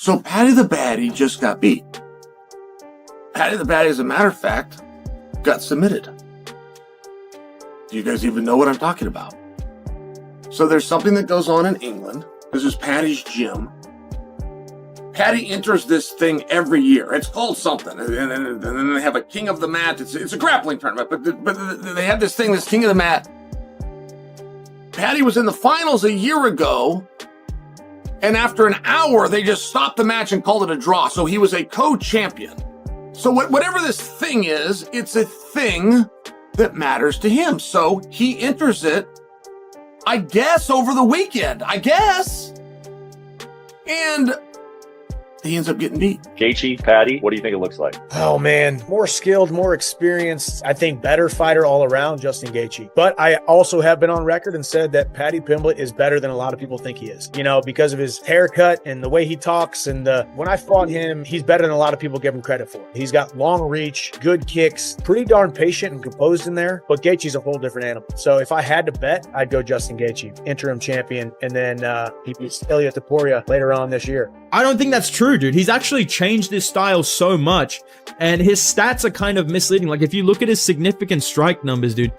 So Paddy the Baddy just got beat. Paddy the Baddy, as a matter of fact, got submitted. Do you guys even know what I'm talking about? So there's something that goes on in England. This is Paddy's gym. Paddy enters this thing every year. It's called something. And then they have a king of the mat. It's a grappling tournament, but they have this thing, this king of the mat. Paddy was in the finals a year ago, and after an hour, they just stopped the match and called it a draw. So he was a co-champion. So whatever this thing is, it's a thing that matters to him. So he enters it, I guess, over the weekend. I guess. And he ends up getting beat. Gaethje, Paddy, what do you think it looks like? Oh, man. More skilled, more experienced, I think better fighter all around, Justin Gaethje. But I also have been on record and said that Paddy Pimblett is better than a lot of people think he is. You know, because of his haircut and the way he talks. And when I fought him, he's better than a lot of people give him credit for. He's got long reach, good kicks, pretty darn patient and composed in there. But Gaethje's a whole different animal. So if I had to bet, I'd go Justin Gaethje, interim champion. And then he beats Ilia Topuria later on this year. I don't think that's true, dude. He's actually changed his style so much, and his stats are kind of misleading. Like, if you look at his significant strike numbers, dude,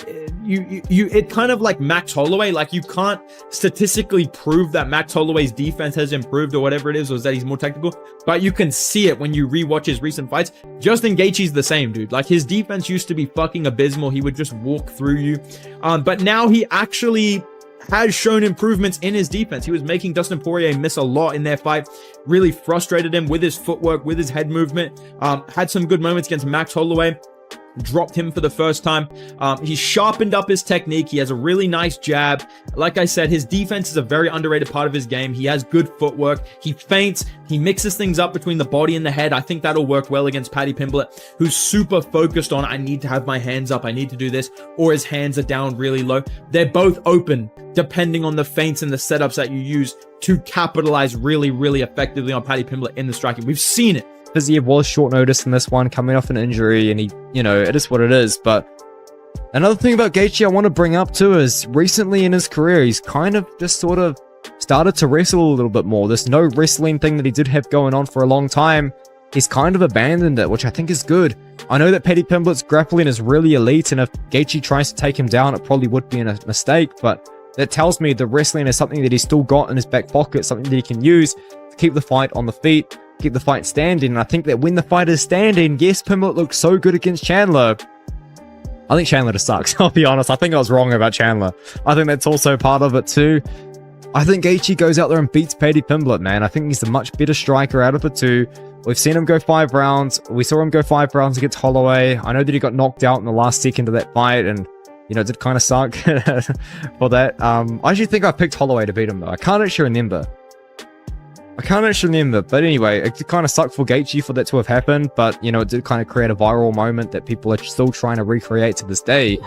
it kind of like Max Holloway. Like, you can't statistically prove that Max Holloway's defense has improved or whatever it is, or that he's more technical, but you can see it when you rewatch his recent fights. Justin Gaethje's the same, dude. Like, his defense used to be fucking abysmal. He would just walk through you, but now he actually has shown improvements in his defense. He was making Dustin Poirier miss a lot in their fight, really frustrated him with his footwork, with his head movement. Had some good moments against Max Holloway, dropped him for the first time. He sharpened up his technique. He has a really nice jab. Like I said, his defense is a very underrated part of his game. He has good footwork. He feints. He mixes things up between the body and the head. I think that'll work well against Paddy Pimblett, who's super focused on, I need to have my hands up, I need to do this, or his hands are down really low. They're both open, depending on the feints and the setups that you use to capitalize really, really effectively on Paddy Pimblett in the striking. We've seen it. Fiziev was short notice in this one, coming off an injury, and he, you know, it is what it is. But another thing about Gaethje I want to bring up too is recently in his career, he's kind of just sort of started to wrestle a little bit more. This no wrestling thing that he did have going on for a long time, he's kind of abandoned it, which I think is good. I know that Paddy Pimblett's grappling is really elite, and if Gaethje tries to take him down, it probably would be a mistake, but that tells me the wrestling is something that he's still got in his back pocket, something that he can use to keep the fight on the feet, keep the fight standing. And I think that when the fight is standing, yes, Pimblett looked so good against Chandler. I think Chandler just sucks, I'll be honest. I think I was wrong about Chandler. I think that's also part of it too. I think Gaethje goes out there and beats Paddy Pimblett, man. I think he's a much better striker out of the two. We've seen him go 5 rounds. We saw him go 5 rounds against Holloway. I know that he got knocked out in the last second of that fight, and you know, it did kind of suck for that. I actually think I picked Holloway to beat him, though. I can't actually remember. But anyway, it kind of sucked for Gaethje for that to have happened, but, you know, it did kind of create a viral moment that people are still trying to recreate to this day.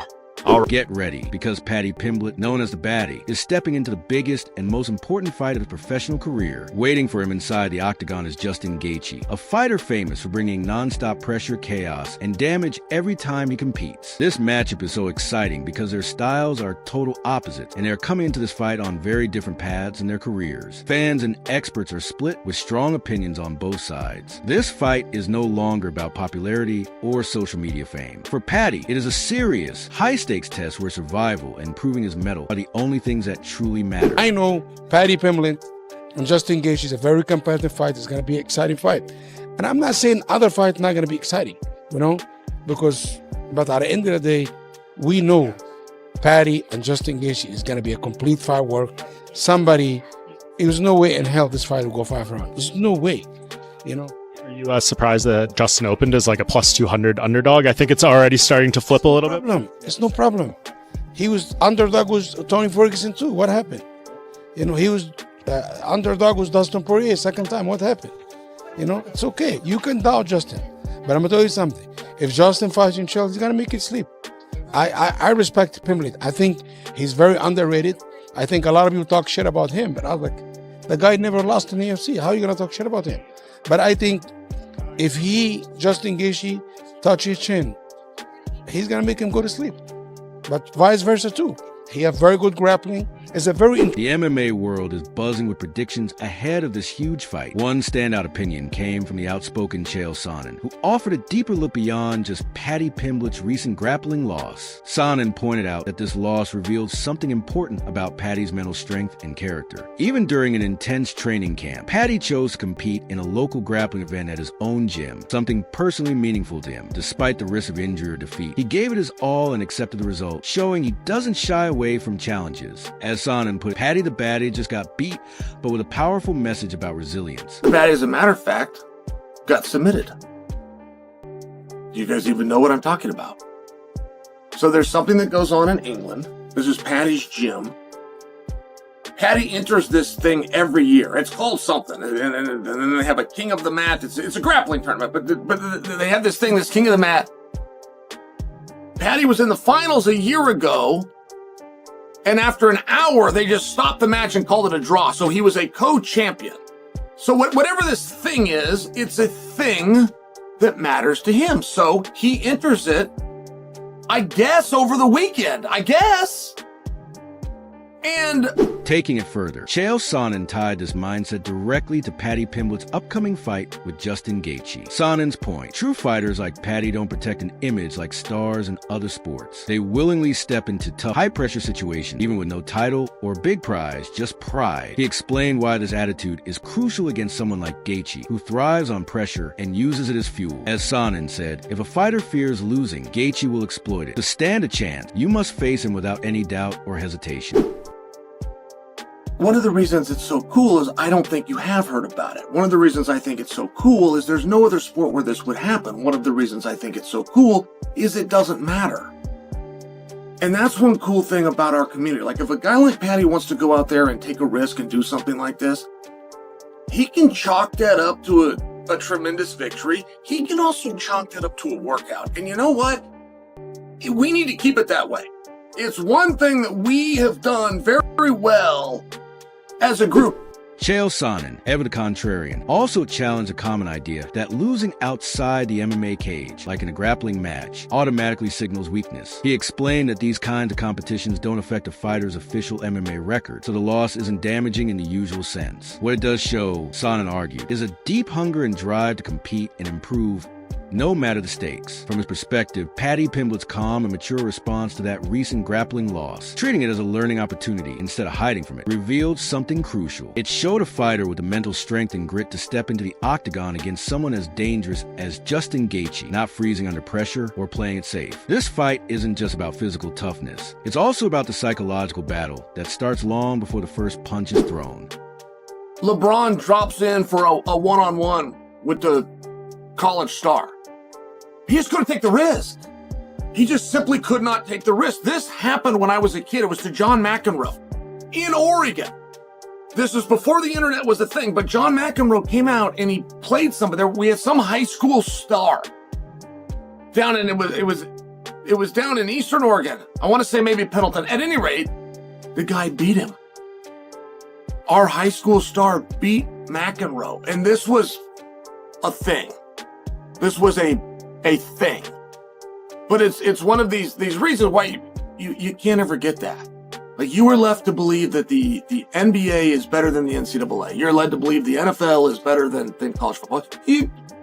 Get ready, because Paddy Pimblett, known as the Baddie, is stepping into the biggest and most important fight of his professional career. Waiting for him inside the octagon is Justin Gaethje, a fighter famous for bringing non-stop pressure, chaos, and damage every time he competes. This matchup is so exciting because their styles are total opposites, and they're coming into this fight on very different paths in their careers. Fans and experts are split with strong opinions on both sides. This fight is no longer about popularity or social media fame. For Paddy, it is a serious, high-stakes test where survival and proving his mettle are the only things that truly matter. I know Paddy Pimblett and Justin Gaethje is a very competitive fight. It's going to be an exciting fight. And I'm not saying other fights not going to be exciting, you know, but at the end of the day, we know Paddy and Justin Gaethje is going to be a complete firework. There's no way in hell this fight will go 5 rounds. There's no way, you know. Are you surprised that Justin opened as like a plus 200 underdog? I think it's already starting to flip a little bit. It's no problem. He was underdog with Tony Ferguson too. What happened? You know, he was underdog with Dustin Poirier second time. What happened? You know, it's okay. You can doubt Justin. But I'm going to tell you something. If Justin fights in Chelsea, he's going to make it sleep. I respect Pimblett. I think he's very underrated. I think a lot of people talk shit about him. But I was like, the guy never lost in the UFC. How are you going to talk shit about him? But I think if Justin Gaethje, touch his chin, he's going to make him go to sleep. But vice versa too. He have very good grappling. It's a very The MMA world is buzzing with predictions ahead of this huge fight. One standout opinion came from the outspoken Chael Sonnen, who offered a deeper look beyond just Paddy Pimblett's recent grappling loss. Sonnen pointed out that this loss revealed something important about Paddy's mental strength and character. Even during an intense training camp, Paddy chose to compete in a local grappling event at his own gym, something personally meaningful to him. Despite the risk of injury or defeat, he gave it his all and accepted the result, showing he doesn't shy away from challenges. As Sonnen put it, Paddy the Baddy just got beat, but with a powerful message about resilience. The Baddy, as a matter of fact, got submitted. Do you guys even know what I'm talking about? So there's something that goes on in England. This is Paddy's gym. Paddy enters this thing every year. It's called something. And then they have a king of the mat. It's a grappling tournament, but they have this thing, this king of the mat. Paddy was in the finals a year ago, and after an hour, they just stopped the match and called it a draw. So he was a co-champion. So whatever this thing is, it's a thing that matters to him. So he enters it, I guess, over the weekend. I guess. And taking it further, Chael Sonnen tied this mindset directly to Paddy Pimblett's upcoming fight with Justin Gaethje. Sonnen's point: true fighters like Paddy don't protect an image like stars in other sports. They willingly step into tough, high-pressure situations, even with no title or big prize, just pride. He explained why this attitude is crucial against someone like Gaethje, who thrives on pressure and uses it as fuel. As Sonnen said, if a fighter fears losing, Gaethje will exploit it. To stand a chance, you must face him without any doubt or hesitation. one of the reasons it's so cool is I don't think you have heard about it. One of the reasons I think it's so cool is there's no other sport where this would happen. One of the reasons I think it's so cool is it doesn't matter. And that's one cool thing about our community. Like if a guy like Paddy wants to go out there and take a risk and do something like this, he can chalk that up to a tremendous victory. He can also chalk that up to a workout. And you know what? We need to keep it that way. It's one thing that we have done very well as a group. Chael Sonnen, ever the contrarian, also challenged a common idea that losing outside the MMA cage, like in a grappling match, automatically signals weakness. He explained that these kinds of competitions don't affect a fighter's official MMA record, so the loss isn't damaging in the usual sense. What it does show, Sonnen argued, is a deep hunger and drive to compete and improve no matter the stakes. From his perspective, Paddy Pimblett's calm and mature response to that recent grappling loss, treating it as a learning opportunity instead of hiding from it, revealed something crucial. It showed a fighter with the mental strength and grit to step into the octagon against someone as dangerous as Justin Gaethje, not freezing under pressure or playing it safe. This fight isn't just about physical toughness. It's also about the psychological battle that starts long before the first punch is thrown. LeBron drops in for a one-on-one with the college star. He just couldn't take the risk. He just simply could not take the risk. This happened when I was a kid. It was to John McEnroe in Oregon. This was before the internet was a thing, but John McEnroe came out and he played somebody there. We had some high school star down in, it was down in Eastern Oregon. I want to say maybe Pendleton. At any rate, the guy beat him. Our high school star beat McEnroe, and this was a thing. This was a thing. But it's one of these reasons why you can't ever get that. Like you were left to believe that the NBA is better than the NCAA. You're led to believe the NFL is better than college football.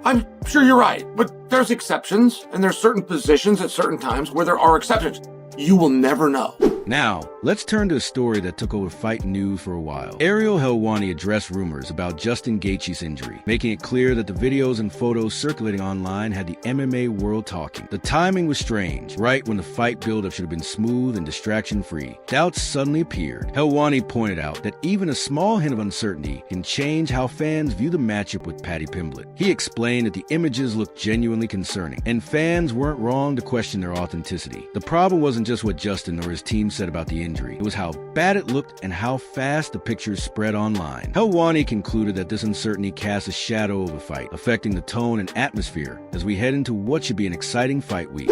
I'm sure you're right, but there's exceptions, and there's certain positions at certain times where there are exceptions. You will never know. Now, let's turn to a story that took over fight news for a while. Ariel Helwani addressed rumors about Justin Gaethje's injury, making it clear that the videos and photos circulating online had the MMA world talking. The timing was strange, right when the fight buildup should have been smooth and distraction-free. Doubts suddenly appeared. Helwani pointed out that even a small hint of uncertainty can change how fans view the matchup with Paddy Pimblett. He explained that the images looked genuinely concerning, and fans weren't wrong to question their authenticity. The problem wasn't just what Justin or his team said about the injury. It was how bad it looked and how fast the pictures spread online. Helwani concluded that this uncertainty casts a shadow over the fight, affecting the tone and atmosphere as we head into what should be an exciting fight week.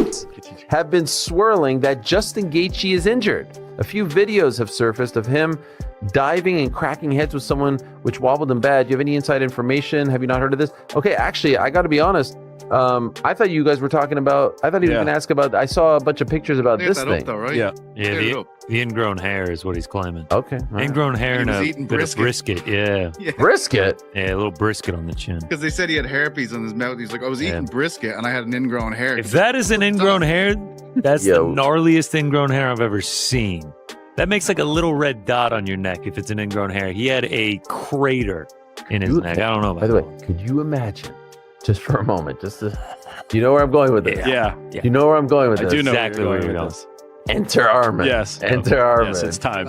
Have been swirling that Justin Gaethje is injured. A few videos have surfaced of him diving and cracking heads with someone which wobbled him bad. Do you have any inside information? Have you not heard of this? Okay, actually, I got to be honest. I thought you guys were talking about. I thought he was going to ask about. I saw a bunch of pictures about this thing. Though, right? Yeah, the ingrown hair is what he's claiming. Okay, right. Ingrown hair and a eating bit of brisket. Yeah, brisket. Yeah, a little brisket on the chin. Because they said he had hairpiece on his mouth. He's like, I was eating brisket and I had an ingrown hair. If that is an ingrown hair, that's the gnarliest ingrown hair I've ever seen. That makes like a little red dot on your neck if it's an ingrown hair. He had a crater in his neck. I don't know about By the way, could you imagine, just for a moment, you know where I'm going with this? Yeah. You know where I'm going with this? I do know exactly where you're going. Enter Armin. Yes. Enter Armin. Yes, it's time.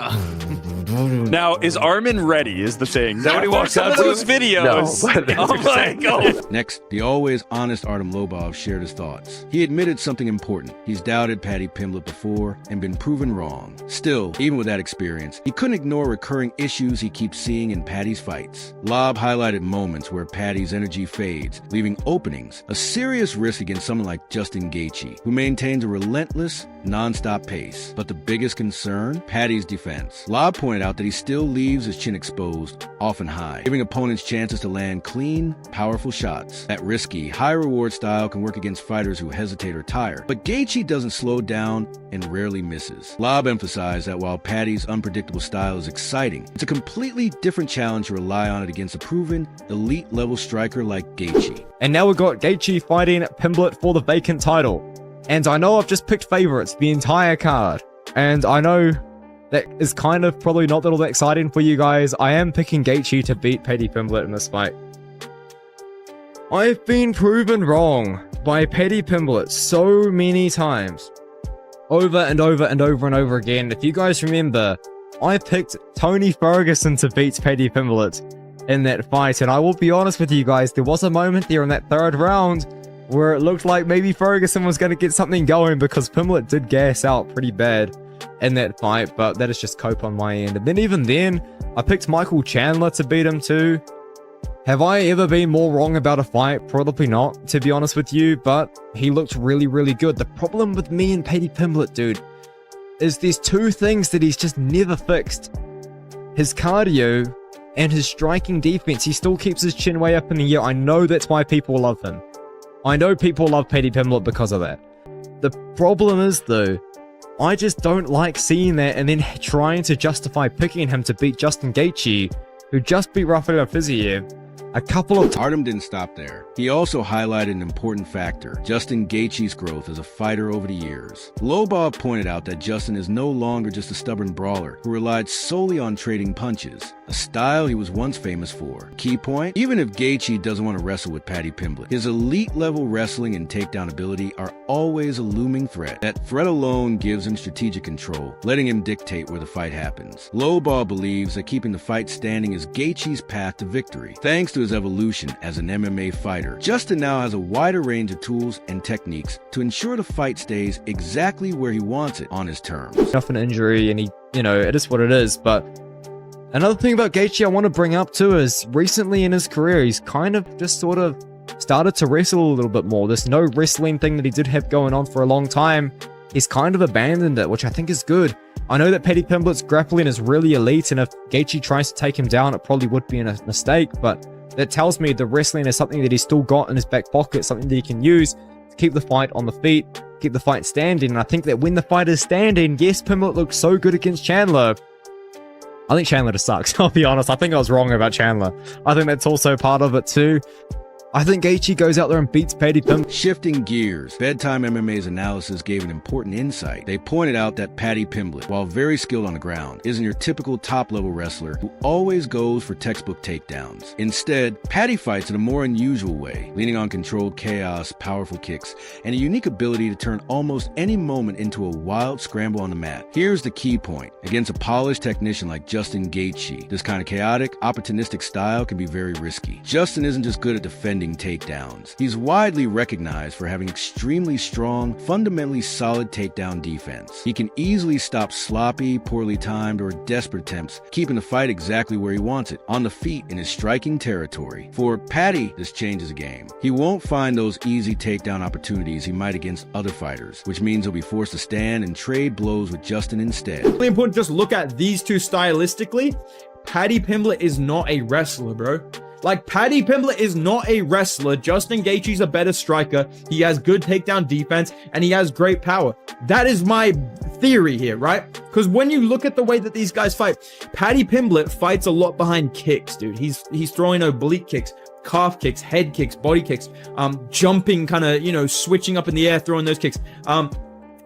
Now, is Armin ready is the thing. Now when he walks out to those videos. No, I'm like, oh. Next, the always honest Artem Lobov shared his thoughts. He admitted something important. He's doubted Paddy Pimblett before and been proven wrong. Still, even with that experience, he couldn't ignore recurring issues he keeps seeing in Paddy's fights. Lob highlighted moments where Paddy's energy fades, leaving openings, a serious risk against someone like Justin Gaethje, who maintains a relentless, non-stop pace. But the biggest concern? Paddy's defense. Lob pointed out that he still leaves his chin exposed, often high, giving opponents chances to land clean, powerful shots. That risky, high-reward style can work against fighters who hesitate or tire. But Gaethje doesn't slow down and rarely misses. Lob emphasized that while Paddy's unpredictable style is exciting, it's a completely different challenge to rely on it against a proven, elite-level striker like Gaethje. And now we've got Gaethje fighting Pimblett for the vacant title. And I know I've just picked favorites the entire card. And I know that is kind of probably not that all that exciting for you guys. I am picking Gaethje to beat Paddy Pimblett in this fight. I've been proven wrong by Paddy Pimblett so many times. Over and over and over and over again. If you guys remember, I picked Tony Ferguson to beat Paddy Pimblett in that fight. And I will be honest with you guys, there was a moment there in that third round where it looked like maybe Ferguson was going to get something going because Pimblett did gas out pretty bad in that fight, but that is just cope on my end. And then even then, I picked Michael Chandler to beat him too. Have I ever been more wrong about a fight? Probably not, to be honest with you, but he looked really, really good. The problem with me and Paddy Pimblett, dude, is there's two things that he's just never fixed. His cardio and his striking defense. He still keeps his chin way up in the air. I know that's why people love him. I know people love Paddy Pimblett because of that. The problem is, though, I just don't like seeing that and then trying to justify picking him to beat Justin Gaethje, who just beat Rafael Fiziev a couple of times. Artem didn't stop there. He also highlighted an important factor, Justin Gaethje's growth as a fighter over the years. Lobov pointed out that Justin is no longer just a stubborn brawler who relied solely on trading punches, a style he was once famous for. Key point, even if Gaethje doesn't want to wrestle with Paddy Pimblett, his elite-level wrestling and takedown ability are always a looming threat. That threat alone gives him strategic control, letting him dictate where the fight happens. Lobov believes that keeping the fight standing is Gaethje's path to victory. Thanks to his evolution as an MMA fighter, Justin now has a wider range of tools and techniques to ensure the fight stays exactly where he wants it on his terms. Off an injury, and he, it is what it is, but another thing about Gaethje I want to bring up too is recently in his career, he's kind of just sort of started to wrestle a little bit more. This no wrestling thing that he did have going on for a long time, he's kind of abandoned it, which I think is good. I know that Paddy Pimblett's grappling is really elite, and if Gaethje tries to take him down, it probably would be a mistake, but that tells me the wrestling is something that he's still got in his back pocket, something that he can use to keep the fight on the feet, keep the fight standing. And I think that when the fight is standing, yes, Pimblett looked so good against Chandler. I think Chandler just sucks, I'll be honest. I think I was wrong about Chandler. I think that's also part of it too. I think Gaethje goes out there and beats Paddy Pimblett. Shifting gears, Bedtime MMA's analysis gave an important insight. They pointed out that Paddy Pimblett, while very skilled on the ground, isn't your typical top-level wrestler who always goes for textbook takedowns. Instead, Paddy fights in a more unusual way, leaning on controlled chaos, powerful kicks, and a unique ability to turn almost any moment into a wild scramble on the mat. Here's the key point. Against a polished technician like Justin Gaethje, this kind of chaotic, opportunistic style can be very risky. Justin isn't just good at defending takedowns. He's widely recognized for having extremely strong, fundamentally solid takedown defense. He can easily stop sloppy, poorly timed, or desperate attempts, keeping the fight exactly where he wants it, on the feet in his striking territory. For Paddy, this changes the game. He won't find those easy takedown opportunities he might against other fighters, which means he'll be forced to stand and trade blows with Justin instead. Really important to just look at these two stylistically. Paddy Pimblett is not a wrestler, bro. Like, Paddy Pimblett is not a wrestler. Justin Gaethje's a better striker. He has good takedown defense, and he has great power. That is my theory here, right? Because when you look at the way that these guys fight, Paddy Pimblett fights a lot behind kicks, dude. He's throwing oblique kicks, calf kicks, head kicks, body kicks, jumping, kind of, switching up in the air, throwing those kicks.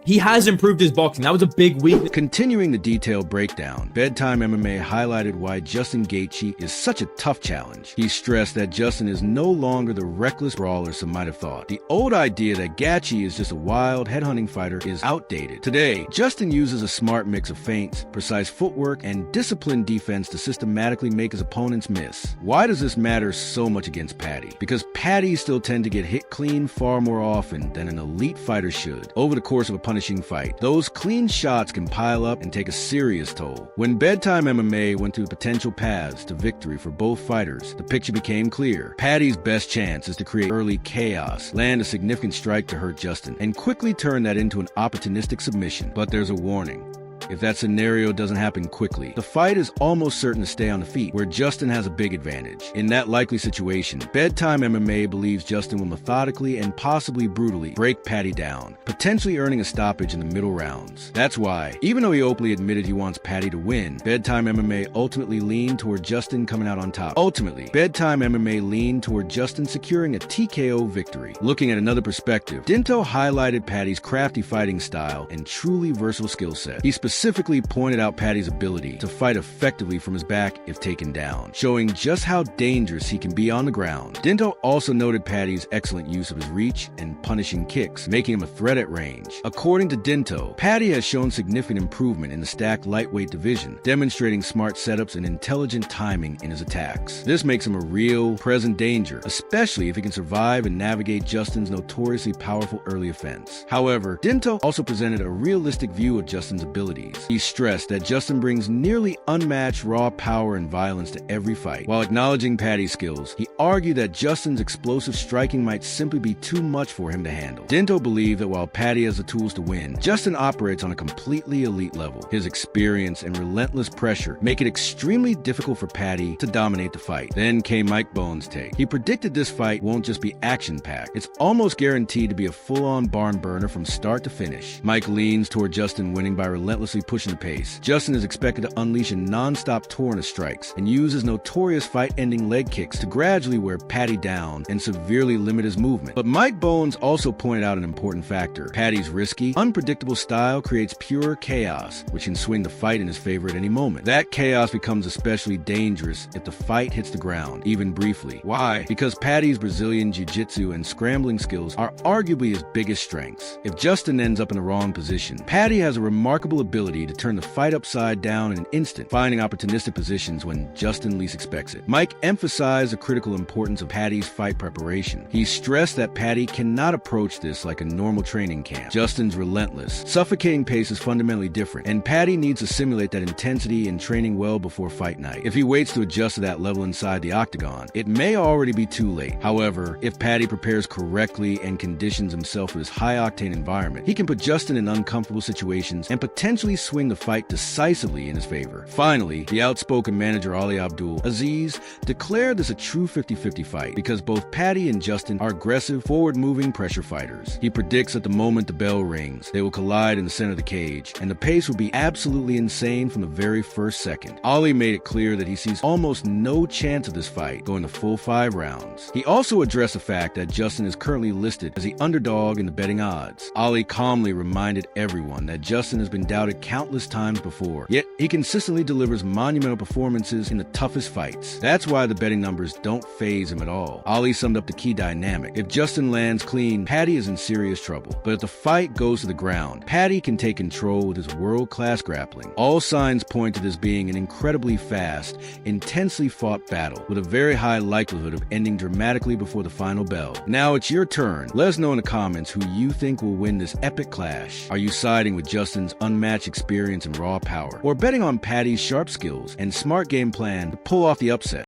He has improved his boxing. That was a big weakness. Continuing the detailed breakdown, Bedtime MMA highlighted why Justin Gaethje is such a tough challenge. He stressed that Justin is no longer the reckless brawler some might have thought. The old idea that Gaethje is just a wild, headhunting fighter is outdated. Today, Justin uses a smart mix of feints, precise footwork, and disciplined defense to systematically make his opponents miss. Why does this matter so much against Paddy? Because Paddy still tend to get hit clean far more often than an elite fighter should. Over the course of a punishing fight, those clean shots can pile up and take a serious toll. When Bedtime MMA went through potential paths to victory for both fighters, the picture became clear. Paddy's best chance is to create early chaos, land a significant strike to hurt Justin, and quickly turn that into an opportunistic submission. But there's a warning. If that scenario doesn't happen quickly, the fight is almost certain to stay on the feet, where Justin has a big advantage. In that likely situation, Bedtime MMA believes Justin will methodically and possibly brutally break Paddy down, potentially earning a stoppage in the middle rounds. That's why, even though he openly admitted he wants Paddy to win, Bedtime MMA ultimately leaned toward Justin coming out on top. Ultimately, Bedtime MMA leaned toward Justin securing a TKO victory. Looking at another perspective, Dinto highlighted Paddy's crafty fighting style and truly versatile skill set. He specifically pointed out Paddy's ability to fight effectively from his back if taken down, showing just how dangerous he can be on the ground. Dinto also noted Paddy's excellent use of his reach and punishing kicks, making him a threat at range. According to Dinto, Paddy has shown significant improvement in the stacked lightweight division, demonstrating smart setups and intelligent timing in his attacks. This makes him a real, present danger, especially if he can survive and navigate Justin's notoriously powerful early offense. However, Dinto also presented a realistic view of Justin's abilities. He stressed that Justin brings nearly unmatched raw power and violence to every fight. While acknowledging Paddy's skills, he argued that Justin's explosive striking might simply be too much for him to handle. Dinto believed that while Paddy has the tools to win, Justin operates on a completely elite level. His experience and relentless pressure make it extremely difficult for Paddy to dominate the fight. Then came Mike Bones' take. He predicted this fight won't just be action-packed. It's almost guaranteed to be a full-on barn burner from start to finish. Mike leans toward Justin winning by relentlessly pushing the pace. Justin is expected to unleash a non-stop torrent of strikes and use his notorious fight-ending leg kicks to gradually wear Paddy down and severely limit his movement. But Mike Bones also pointed out an important factor. Paddy's risky, unpredictable style creates pure chaos, which can swing the fight in his favor at any moment. That chaos becomes especially dangerous if the fight hits the ground, even briefly. Why? Because Paddy's Brazilian jiu-jitsu and scrambling skills are arguably his biggest strengths. If Justin ends up in the wrong position, Paddy has a remarkable ability to turn the fight upside down in an instant, finding opportunistic positions when Justin least expects it. Mike emphasized the critical importance of Paddy's fight preparation. He stressed that Paddy cannot approach this like a normal training camp. Justin's relentless, suffocating pace is fundamentally different, and Paddy needs to simulate that intensity in training well before fight night. If he waits to adjust to that level inside the octagon, it may already be too late. However, if Paddy prepares correctly and conditions himself for this high-octane environment, he can put Justin in uncomfortable situations and potentially swing the fight decisively in his favor. Finally, the outspoken manager Ali Abdul Aziz declared this a true 50-50 fight because both Paddy and Justin are aggressive, forward-moving pressure fighters. He predicts that the moment the bell rings, they will collide in the center of the cage, and the pace will be absolutely insane from the very first second. Ali made it clear that he sees almost no chance of this fight going the full 5 rounds. He also addressed the fact that Justin is currently listed as the underdog in the betting odds. Ali calmly reminded everyone that Justin has been doubted countless times before, yet he consistently delivers monumental performances in the toughest fights. That's why the betting numbers don't faze him at all. Ali summed up the key dynamic. If Justin lands clean, Paddy is in serious trouble. But if the fight goes to the ground, Paddy can take control with his world-class grappling. All signs point to this being an incredibly fast, intensely fought battle, with a very high likelihood of ending dramatically before the final bell. Now it's your turn. Let us know in the comments who you think will win this epic clash. Are you siding with Justin's unmatched experience and raw power, or betting on Paddy's sharp skills and smart game plan to pull off the upset?